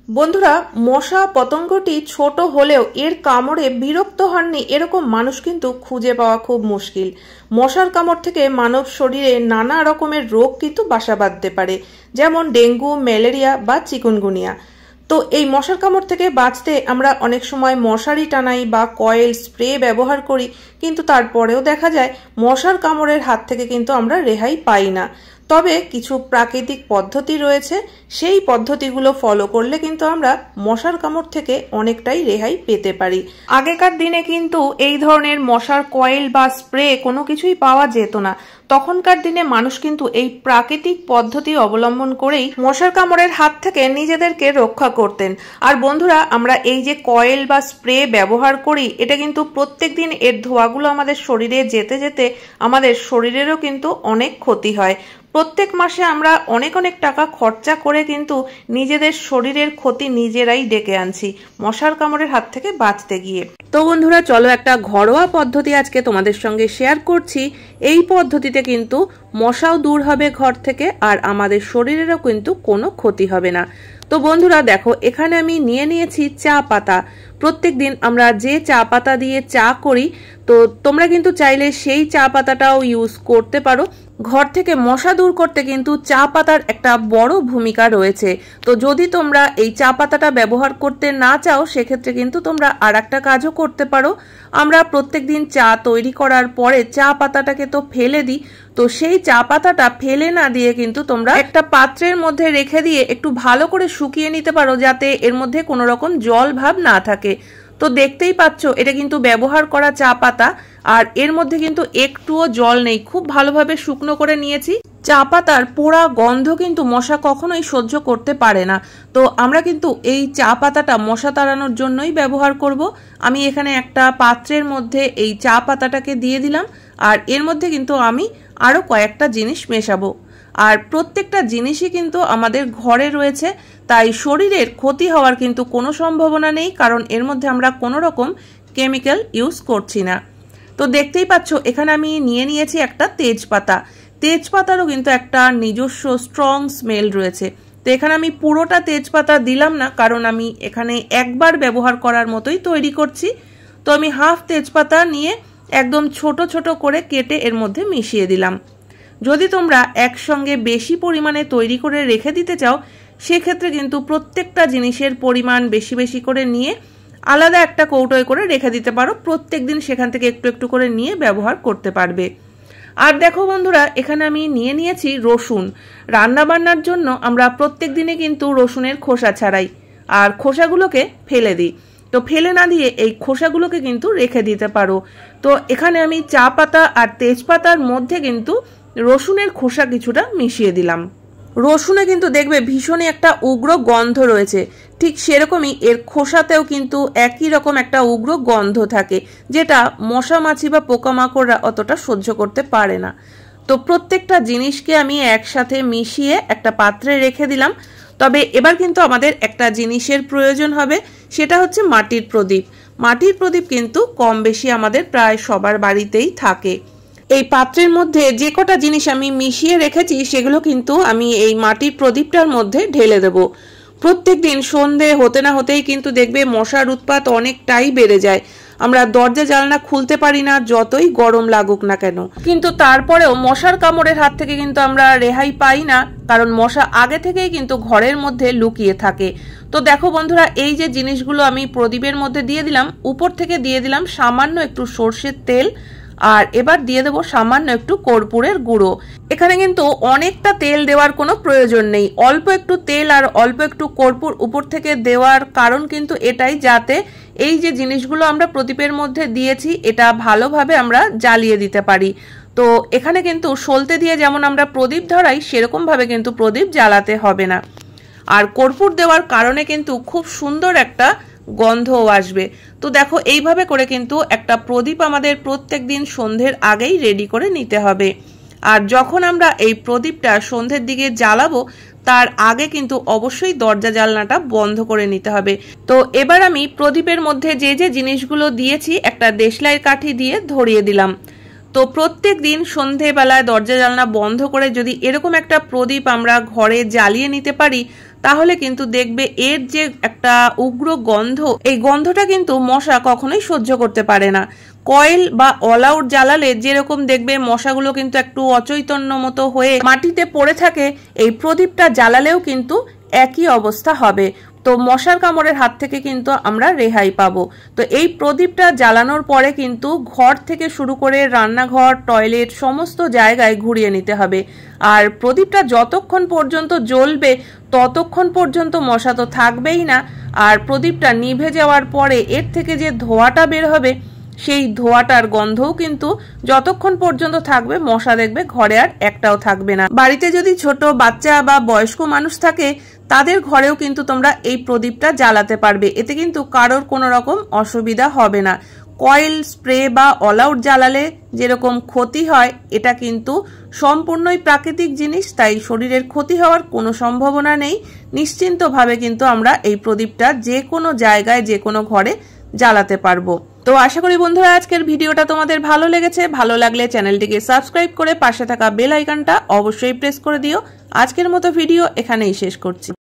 বন্ধুরা, মশা পতঙ্গটি ছোট হলেও এর কামড়ে বিরক্ত হননি এরকম মানুষ কিন্তু খুঁজে পাওয়া খুব মুশকিল। মশার কামড় থেকে মানব শরীরে নানা রকমের রোগ কিন্তু বাসা বাঁধতে পারে, যেমন ডেঙ্গু, ম্যালেরিয়া বা চিকুনগুনিয়া। তো এই মশার কামড় থেকে বাঁচতে আমরা অনেক সময় মশারি টানাই বা কয়েল স্প্রে ব্যবহার করি, কিন্তু তারপরেও দেখা যায় মশার কামড়ের হাত থেকে কিন্তু আমরা রেহাই পাই না। তবে কিছু প্রাকৃতিক পদ্ধতি রয়েছে, সেই পদ্ধতিগুলো ফলো করলে কিন্তু আমরা মশার কামড় থেকে অনেকটাই রেহাই পেতে পারি। আগেকার দিনে কিন্তু এই ধরনের মশার কয়েল বা স্প্রে কোনো কিছুই পাওয়া যেত না। তখনকার দিনে মানুষ কিন্তু এই প্রাকৃতিক পদ্ধতি অবলম্বন করেই মশার কামড়ের হাত থেকে নিজেদেরকে রক্ষা করতেন। আর বন্ধুরা, আমরা এই যে কয়েল বা স্প্রে ব্যবহার করি, এটা কিন্তু প্রত্যেকদিন এর ধোঁয়াগুলো আমাদের শরীরে যেতে যেতে আমাদের শরীরেরও কিন্তু অনেক ক্ষতি হয়। প্রত্যেক মাসে আমরা অনেক অনেক টাকা খরচা করে কিন্তু নিজেদের শরীরের ক্ষতি নিজেরাই ডেকে আনছি মশার কামড়ের হাত থেকে বাঁচতে গিয়ে। তো বন্ধুরা, চলো একটা ঘরোয়া পদ্ধতি আজকে তোমাদের সঙ্গে শেয়ার করছি। এই পদ্ধতিতে কিন্তু মশাও দূর হবে ঘর থেকে, আর আমাদের শরীরেরও কিন্তু কোনো ক্ষতি হবে না। তো বন্ধুরা দেখো, এখানে আমি নিয়ে নিয়েছি চা পাতা। প্রত্যেক দিন আমরা যে চা পাতা দিয়ে চা করি, তো তোমরা কিন্তু চাইলে সেই চা পাতাটাও ইউজ করতে পারো। ঘর থেকে মশা দূর করতে কিন্তু চা পাতার একটা বড় ভূমিকা রয়েছে। তো যদি তোমরা এই চা পাতাটা ব্যবহার করতে না চাও, সেক্ষেত্রে কিন্তু তোমরা আর একটা কাজও করতে পারো। আমরা প্রত্যেকদিন চা তৈরি করার পরে চা পাতাটাকে তো ফেলে দিই, তো সেই চা পাতাটা ফেলে না দিয়ে কিন্তু তোমরা একটা পাত্রের মধ্যে রেখে দিয়ে একটু ভালো করে শুকিয়ে নিতে পারো, যাতে এর মধ্যে কোনো রকম জল ভাব না থাকে। তো দেখতেই পাচ্ছ, এটা কিন্তু ব্যবহার করা চা পাতা, আর এর মধ্যে কিন্তু একটুও জল নেই। খুব ভালোভাবে শুকনো করে নিয়েছি। চা পাতার পোড়া গন্ধ কিন্তু মশা কখনোই সহ্য করতে পারে না। তো আমরা কিন্তু এই চা পাতাটা মশা তাড়ানোর জন্যই ব্যবহার করব। আমি এখানে একটা পাত্রের মধ্যে এই চা পাতাটাকে দিয়ে দিলাম, আর এর মধ্যে কিন্তু আমি আরো কয়েকটা জিনিস মেশাবো। আর প্রত্যেকটা জিনিসই কিন্তু আমাদের ঘরে রয়েছে, তাই শরীরের ক্ষতি হওয়ার কিন্তু কোনো সম্ভাবনা নেই, কারণ এর মধ্যে আমরা কোনো রকম কেমিক্যাল ইউজ করছি না। তো দেখতেই পাচ্ছ, এখানে আমি নিয়ে নিয়েছি একটা তেজপাতা। তেজপাতারও কিন্তু একটা নিজস্ব স্ট্রং স্মেল রয়েছে। তো এখানে আমি পুরোটা তেজপাতা দিলাম না, কারণ আমি এখানে একবার ব্যবহার করার মতোই তৈরি করছি। তো আমি হাফ তেজপাতা নিয়ে একদম ছোট ছোট করে কেটে এর মধ্যে মিশিয়ে দিলাম। যদি তোমরা একসঙ্গে বেশি পরিমাণে তৈরি করে রেখে দিতে চাও, সেক্ষেত্রে কিন্তু প্রত্যেকটা জিনিসের পরিমাণ বেশি বেশি করে নিয়ে আলাদা একটা কৌটোয় করে রেখে দিতে পারো। প্রত্যেক দিন সেখান থেকে একটু একটু করে নিয়ে ব্যবহার করতে পারবে। আর দেখো বন্ধুরা, এখানে আমি নিয়ে নিয়েছি রসুন। রান্না বান্নার জন্য আমরা প্রত্যেক দিনে কিন্তু রসুনের খোসা ছাড়াই, আর খোসাগুলোকে ফেলে দিই। তো ফেলে না দিয়ে এই খোসাগুলোকে কিন্তু রেখে দিতে পারো। তো এখানে আমি চা পাতা আর তেজপাতার মধ্যে কিন্তু রসুনের খোসা কিছুটা মিশিয়ে দিলাম। রসুনে কিন্তু দেখবে ভীষণই একটা উগ্র গন্ধ রয়েছে, ঠিক সেরকমই এর খোসাতেও কিন্তু একই রকম একটা উগ্র গন্ধ থাকে, যেটা মশা মাছি বা পোকামাকড়রা অতটা সহ্য করতে পারে না। তো প্রত্যেকটা জিনিসকে আমি একসাথে মিশিয়ে একটা পাত্রে রেখে দিলাম। তবে এবার কিন্তু আমাদের একটা জিনিসের প্রয়োজন হবে, সেটা হচ্ছে মাটির প্রদীপ। মাটির প্রদীপ কিন্তু কম বেশি আমাদের প্রায় সবার বাড়িতেই থাকে। এই পাত্রের মধ্যে যে কটা জিনিস আমি মিশিয়ে রেখেছি, সেগুলো কিন্তু আমি এই মাটির প্রদীপটার মধ্যে ঢেলে দেব। প্রত্যেক দিন সন্ধে হতে না হতেই কিন্তু দেখবে মশার উৎপাত অনেকটাই বেড়ে যায়। আমরা দরজা জানলা খুলতে পারি না, যতই গরম লাগুক না কেন। কিন্তু তারপরেও মশার কামড়ের হাত থেকে কিন্তু আমরা রেহাই পাই না, কারণ মশা আগে থেকেই কিন্তু ঘরের মধ্যে লুকিয়ে থাকে। তো দেখো বন্ধুরা, এই যে জিনিসগুলো আমি প্রদীপের মধ্যে দিয়ে দিলাম, উপর থেকে দিয়ে দিলাম সামান্য একটু সর্ষের তেল, আর এবার দিয়ে দেবো সামান্য একটু কর্পূরের গুঁড়ো। এখানে কিন্তু অনেকটা তেল দেওয়ার কোনো প্রয়োজন নেই। অল্প একটু তেল আর অল্প একটু কর্পূর উপর থেকে দেওয়ার কারণ কিন্তু এটাই, যাতে এই যে জিনিসগুলো আমরা প্রদীপের মধ্যে দিয়েছি, এটা ভালোভাবে আমরা জ্বালিয়ে দিতে পারি। তো এখানে কিন্তু সলতে দিয়ে যেমন আমরা প্রদীপ ধরাই, সেরকম ভাবে কিন্তু প্রদীপ জ্বালাতে হবে না। আর কর্পূর দেওয়ার কারণে কিন্তু খুব সুন্দর একটা গন্ধও আসবে। তো দেখো, এইভাবে করে কিন্তু একটা প্রদীপ আমাদের প্রত্যেক দিন সন্ধ্যের আগেই রেডি করে নিতে হবে। আর যখন আমরা এই প্রদীপটা সন্ধ্যের দিকে জ্বালাবো, তার আগে কিন্তু অবশ্যই দরজা জানলাটা বন্ধ করে নিতে হবে। তো এবার আমি প্রদীপের মধ্যে যে যে জিনিসগুলো দিয়েছি, একটা দেশলাই কাঠি দিয়ে ধরিয়ে দিলাম। তো প্রত্যেক দিন সন্ধেবেলায় দরজা জানলা বন্ধ করে যদি এরকম একটা প্রদীপ আমরা ঘরে জ্বালিয়ে নিতে পারি, তাহলে কিন্তু দেখবে এর যে একটা উগ্র গন্ধ, এই গন্ধটা কিন্তু মশা কখনোই সহ্য করতে পারে না। কয়েল বা অল আউট জ্বালালে যেরকম দেখবে মশাগুলো কিন্তু একটু অচৈতন্য মতো হয়ে মাটিতে পড়ে থাকে, এই প্রদীপটা জ্বালালেও কিন্তু একই অবস্থা হবে। তো মশার কামড়ের হাত থেকে কিন্তু আমরা রেহাই পাবো। তো এই প্রদীপটা জ্বালানোর পরে কিন্তু ঘর থেকে শুরু করে রান্নাঘর, টয়লেট সমস্ত জায়গায় ঘুরিয়ে নিতে হবে। আর প্রদীপটা যতক্ষণ পর্যন্ত জ্বলবে ততক্ষণ পর্যন্ত মশা তো থাকবেই না। আর প্রদীপটা নিভে যাওয়ার পরে এর থেকে যে ধোঁয়াটা বের হবে, সেই ধোঁয়াটার গন্ধও কিন্তু যতক্ষণ পর্যন্ত থাকবে মশা দেখবে ঘরে আর একটাও থাকবে না। বাড়িতে যদি ছোট বাচ্চা বা বয়স্ক মানুষ থাকে তাদের ঘরেও কিন্তু তোমরা এই প্রদীপটা জ্বালাতে পারবে, এতে কিন্তু কারোর কোনো রকম অসুবিধা হবে না। কয়েল স্প্রে বা অল আউট জ্বালালে যেরকম ক্ষতি হয়, এটা কিন্তু সম্পূর্ণই প্রাকৃতিক জিনিস, তাই শরীরের ক্ষতি হওয়ার কোনো সম্ভাবনা নেই। নিশ্চিন্তভাবে কিন্তু আমরা এই প্রদীপটা যে কোনো জায়গায় যে কোনো ঘরে জ্বালাতে পারবো। তো আশা করি বন্ধুরা আজকের ভিডিওটা তোমাদের ভালো লেগেছে। ভালো লাগলে চ্যানেলটিকে সাবস্ক্রাইব করে পাশে থাকা বেল আইকনটা অবশ্যই প্রেস করে দিও। আজকের মতো ভিডিও এখানেই শেষ করছি।